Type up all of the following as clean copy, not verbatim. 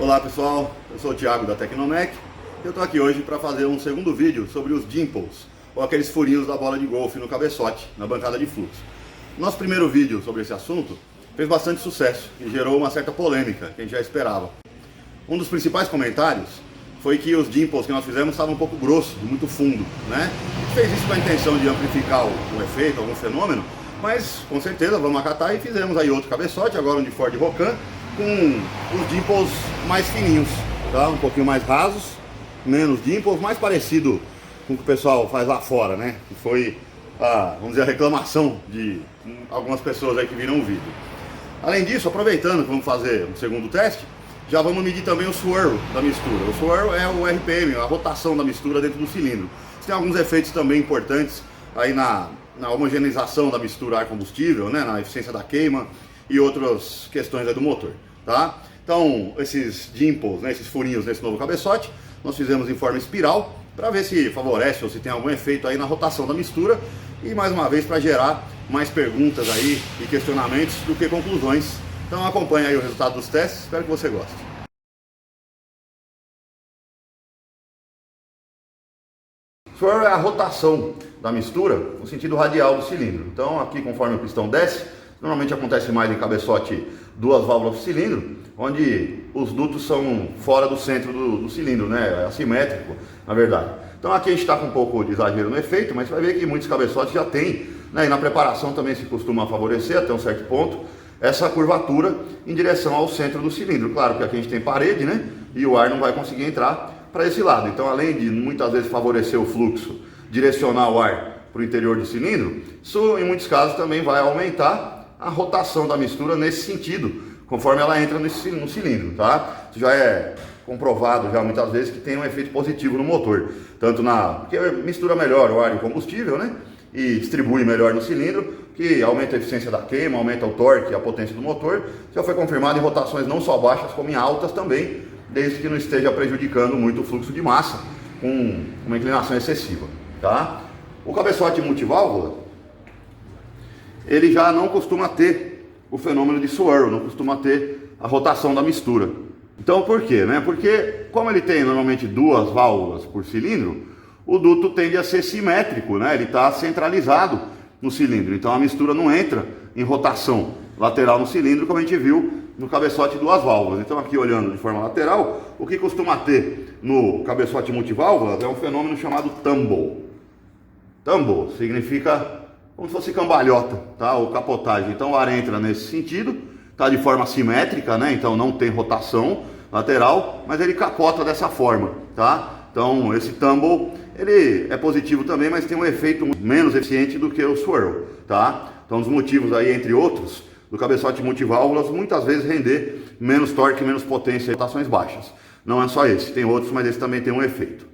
Olá pessoal, eu sou o Thiago da Tecnomec e eu estou aqui hoje para fazer um segundo vídeo sobre os dimples, ou aqueles furinhos da bola de golfe no cabeçote, na bancada de fluxo. Nosso primeiro vídeo sobre esse assunto fez bastante sucesso e gerou uma certa polêmica que a gente já esperava. Um dos principais comentários foi que os dimples que nós fizemos estavam um pouco grossos, muito fundo, né? A gente fez isso com a intenção de amplificar o efeito, algum fenômeno, mas com certeza vamos acatar e fizemos aí outro cabeçote, agora um de Ford Rocan, com os dimples mais fininhos, tá? Um pouquinho mais rasos, menos dimples, mais parecido com o que o pessoal faz lá fora, né? Que foi, vamos dizer, a reclamação de algumas pessoas aí que viram o vídeo. Além disso, aproveitando que vamos fazer um segundo teste, já vamos medir também o swirl da mistura. O swirl é o RPM, a rotação da mistura dentro do cilindro. Tem alguns efeitos também importantes aí na homogeneização da mistura ar-combustível, né? Na eficiência da queima e outras questões aí do motor, tá? Então, esses dimples, né, esses furinhos nesse novo cabeçote, nós fizemos em forma espiral para ver se favorece ou se tem algum efeito aí na rotação da mistura e, mais uma vez, para gerar mais perguntas aí e questionamentos do que conclusões. Então, acompanhe aí o resultado dos testes, espero que você goste. Swirl é a rotação da mistura no sentido radial do cilindro. Então, aqui, conforme o pistão desce, normalmente acontece mais em cabeçote duas válvulas por cilindro, onde os dutos são fora do centro do cilindro, né? É assimétrico, na verdade. Então aqui a gente está com um pouco de exagero no efeito, mas você vai ver que muitos cabeçotes já tem, né? E na preparação também se costuma favorecer até um certo ponto essa curvatura em direção ao centro do cilindro. Claro que aqui a gente tem parede, né? E o ar não vai conseguir entrar para esse lado. Então, além de muitas vezes favorecer o fluxo, direcionar o ar para o interior do cilindro, isso em muitos casos também vai aumentar a rotação da mistura nesse sentido, conforme ela entra no cilindro, tá? Isso já é comprovado já muitas vezes que tem um efeito positivo no motor, tanto porque mistura melhor o ar e o combustível, né? E distribui melhor no cilindro, que aumenta a eficiência da queima, aumenta o torque e a potência do motor. Já foi confirmado em rotações não só baixas, como em altas também, desde que não esteja prejudicando muito o fluxo de massa, com uma inclinação excessiva, tá? O cabeçote multiválvula, ele já não costuma ter o fenômeno de swirl, não costuma ter a rotação da mistura. Então por quê? Né? Porque como ele tem normalmente duas válvulas por cilindro, o duto tende a ser simétrico, né? Ele está centralizado no cilindro, então a mistura não entra em rotação lateral no cilindro, como a gente viu no cabeçote duas válvulas. Então aqui olhando de forma lateral, o que costuma ter no cabeçote multiválvulas é um fenômeno chamado tumble. Tumble significa como se fosse cambalhota, tá? Ou capotagem. Então o ar entra nesse sentido, tá de forma simétrica, né? Então não tem rotação lateral, mas ele capota dessa forma, tá? Então esse tumble, ele é positivo também, mas tem um efeito menos eficiente do que o swirl, tá? Então os motivos aí, entre outros, do cabeçote multiválvulas, muitas vezes render menos torque, menos potência em rotações baixas. Não é só esse, tem outros, mas esse também tem um efeito.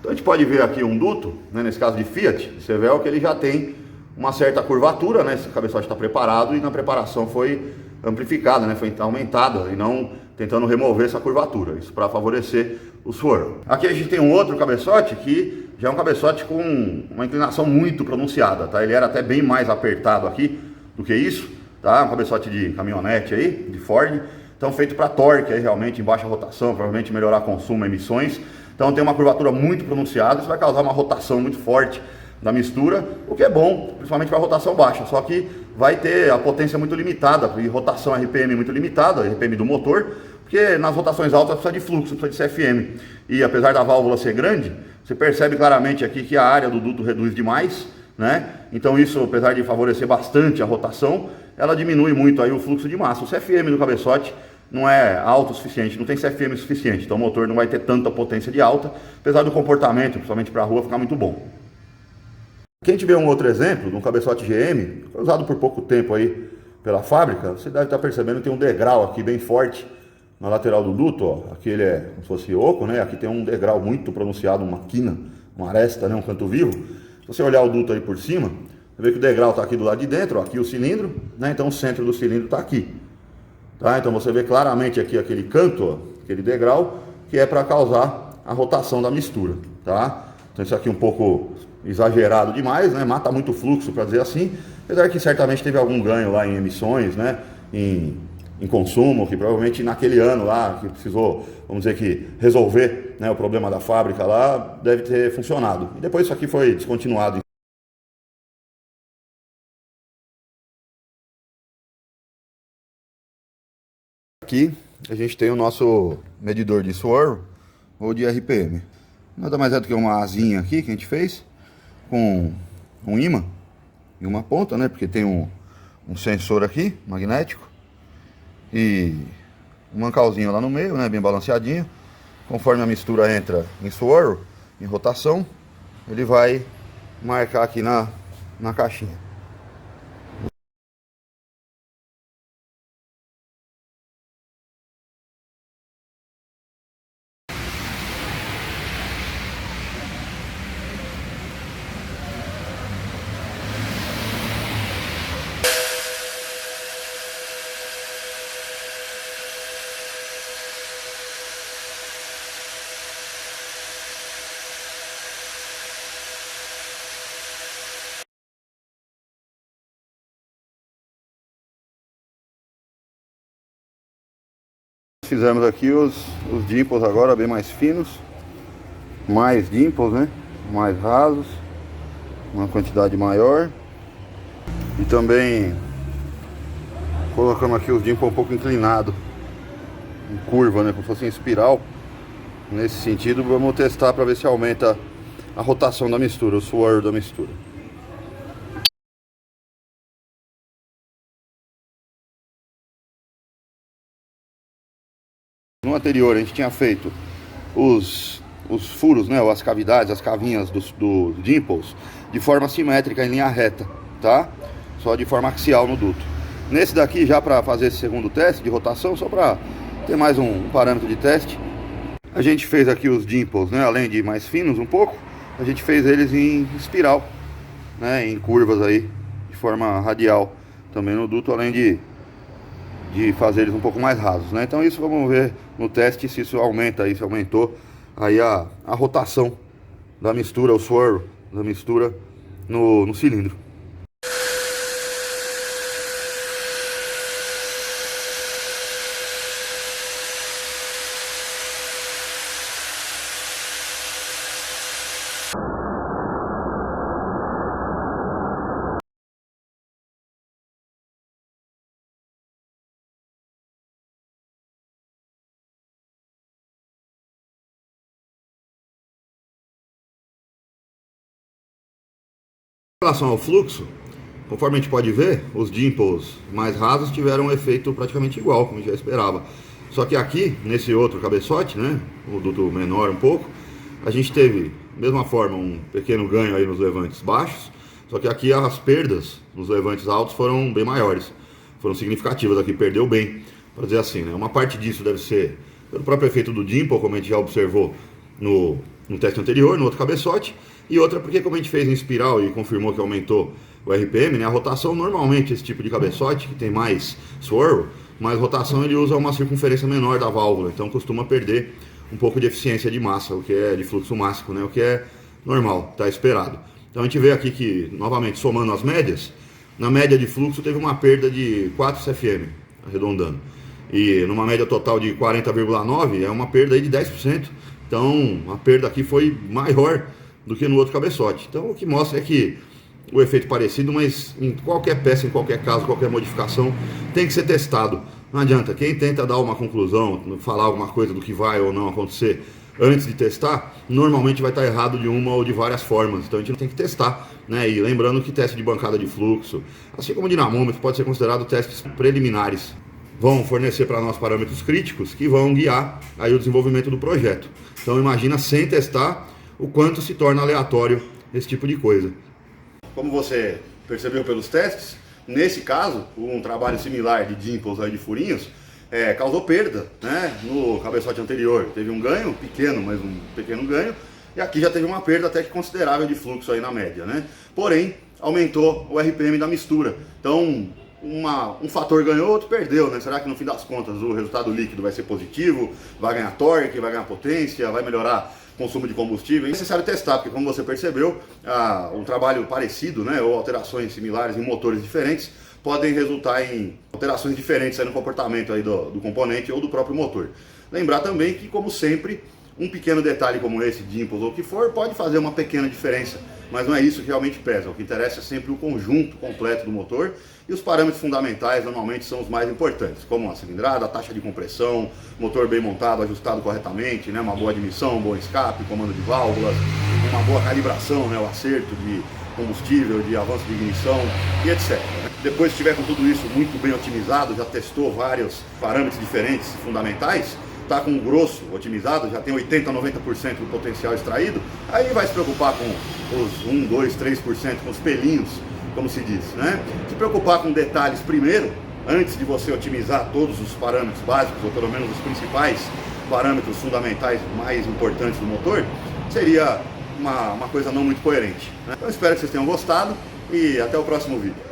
Então a gente pode ver aqui um duto, né? Nesse caso de Fiat, você vê que ele já tem uma certa curvatura, né? Esse cabeçote está preparado e na preparação foi amplificada, né? Foi aumentada e não tentando remover essa curvatura, isso para favorecer o swirl. Aqui a gente tem um outro cabeçote que já é um cabeçote com uma inclinação muito pronunciada, tá? Ele era até bem mais apertado aqui do que isso, tá? Um cabeçote de caminhonete aí, de Ford, então feito para torque aí realmente em baixa rotação, provavelmente melhorar consumo, emissões. Então tem uma curvatura muito pronunciada, isso vai causar uma rotação muito forte da mistura, o que é bom, principalmente para rotação baixa, só que vai ter a potência muito limitada, e rotação RPM muito limitada, RPM do motor, porque nas rotações altas precisa de fluxo, precisa de CFM, e apesar da válvula ser grande, você percebe claramente aqui que a área do duto reduz demais, né? Então isso, apesar de favorecer bastante a rotação, ela diminui muito aí o fluxo de massa. O CFM do cabeçote não é alto o suficiente, não tem CFM suficiente, então o motor não vai ter tanta potência de alta, apesar do comportamento, principalmente para a rua, ficar muito bom. Aqui a gente vê um outro exemplo de um cabeçote GM, usado por pouco tempo aí pela fábrica. Você deve estar percebendo que tem um degrau aqui bem forte na lateral do duto, ó. Aqui ele é como se fosse oco, né? Aqui tem um degrau muito pronunciado, uma quina, uma aresta, né? Um canto vivo. Se você olhar o duto aí por cima, você vê que o degrau está aqui do lado de dentro, ó. Aqui o cilindro, né? Então o centro do cilindro está aqui, tá? Então você vê claramente aqui aquele canto, ó, aquele degrau, que é para causar a rotação da mistura, tá? Então isso aqui um pouco exagerado demais, né? Mata muito fluxo, para dizer assim, apesar que certamente teve algum ganho lá em emissões, né? Em em consumo, que provavelmente naquele ano lá, que precisou, vamos dizer que, resolver, né, o problema da fábrica lá, deve ter funcionado. E depois isso aqui foi descontinuado. Aqui a gente tem o nosso medidor de swirl ou de RPM. Nada mais é do que uma asinha aqui que a gente fez com um ímã e uma ponta, né? Porque tem um sensor aqui, magnético, e um mancalzinho lá no meio, né? Bem balanceadinho. Conforme a mistura entra em swirl, em rotação, ele vai marcar aqui na caixinha. Fizemos aqui os dimples agora bem mais finos, mais dimples, né? Mais rasos, uma quantidade maior. E também colocamos aqui os dimples um pouco inclinado, em curva, né? Como se fosse em espiral. Nesse sentido, vamos testar para ver se aumenta a rotação da mistura, o swirl da mistura. No anterior a gente tinha feito os furos, né, ou as cavidades, as cavinhas dos dimples de forma simétrica, em linha reta, tá? Só de forma axial no duto. Nesse daqui, já para fazer esse segundo teste de rotação, só para ter mais um parâmetro de teste, a gente fez aqui os dimples, né, além de mais finos um pouco, a gente fez eles em espiral, né, em curvas aí, de forma radial também no duto, além de fazer eles um pouco mais rasos, né? Então isso vamos ver no teste se isso aumenta aí, se aumentou aí a rotação da mistura, o swirl da mistura no cilindro. Em relação ao fluxo, conforme a gente pode ver, os dimples mais rasos tiveram um efeito praticamente igual, como a gente já esperava. Só que aqui, nesse outro cabeçote, né, o duto menor um pouco, a gente teve, da mesma forma, um pequeno ganho aí nos levantes baixos, só que aqui as perdas nos levantes altos foram bem maiores, foram significativas aqui, perdeu bem, para dizer assim, né. Uma parte disso deve ser pelo próprio efeito do dimple, como a gente já observou no teste anterior, no outro cabeçote, e outra porque, como a gente fez em espiral e confirmou que aumentou o RPM, né, a rotação, normalmente esse tipo de cabeçote, que tem mais swirl, mais rotação, ele usa uma circunferência menor da válvula, então costuma perder um pouco de eficiência de massa, o que é de fluxo máximo, né, o que é normal, está esperado. Então a gente vê aqui que, novamente, somando as médias, na média de fluxo teve uma perda de 4 CFM, arredondando. E numa média total de 40,9 é uma perda aí de 10%. Então a perda aqui foi maior do que no outro cabeçote. Então o que mostra é que o efeito parecido, mas em qualquer peça, em qualquer caso, qualquer modificação, tem que ser testado. Não adianta, quem tenta dar uma conclusão, falar alguma coisa do que vai ou não acontecer antes de testar, normalmente vai estar errado de uma ou de várias formas. Então a gente tem que testar, né? E lembrando que teste de bancada de fluxo, assim como dinamômetro, pode ser considerado testes preliminares. Vão fornecer para nós parâmetros críticos que vão guiar aí o desenvolvimento do projeto. Então imagina, sem testar, o quanto se torna aleatório esse tipo de coisa. Como você percebeu pelos testes, nesse caso, um trabalho similar de dimples aí de furinhos causou perda, né? No cabeçote anterior teve um ganho pequeno, mas um pequeno ganho, e aqui já teve uma perda até que considerável de fluxo aí na média, né? Porém, aumentou o RPM da mistura. Então, um fator ganhou, outro perdeu, né? Será que no fim das contas o resultado líquido vai ser positivo? Vai ganhar torque, vai ganhar potência, vai melhorar o consumo de combustível? É necessário testar, porque como você percebeu, um trabalho parecido, né, ou alterações similares em motores diferentes podem resultar em alterações diferentes aí no comportamento aí do componente ou do próprio motor. Lembrar também que, como sempre, um pequeno detalhe como esse de impulso ou o que for, pode fazer uma pequena diferença, mas não é isso que realmente pesa. O que interessa é sempre o conjunto completo do motor, e os parâmetros fundamentais normalmente são os mais importantes, como a cilindrada, a taxa de compressão, motor bem montado, ajustado corretamente, né, uma boa admissão, um bom escape, comando de válvulas, uma boa calibração, né, o acerto de combustível, de avanço de ignição e etc. Depois que estiver com tudo isso muito bem otimizado, já testou vários parâmetros diferentes fundamentais, está com o grosso otimizado, já tem 80% a 90% do potencial extraído, aí vai se preocupar com os 1, 2, 3%, com os pelinhos, como se diz, né? Se preocupar com detalhes primeiro, antes de você otimizar todos os parâmetros básicos, ou pelo menos os principais parâmetros fundamentais mais importantes do motor, seria uma coisa não muito coerente, né? Então espero que vocês tenham gostado e até o próximo vídeo.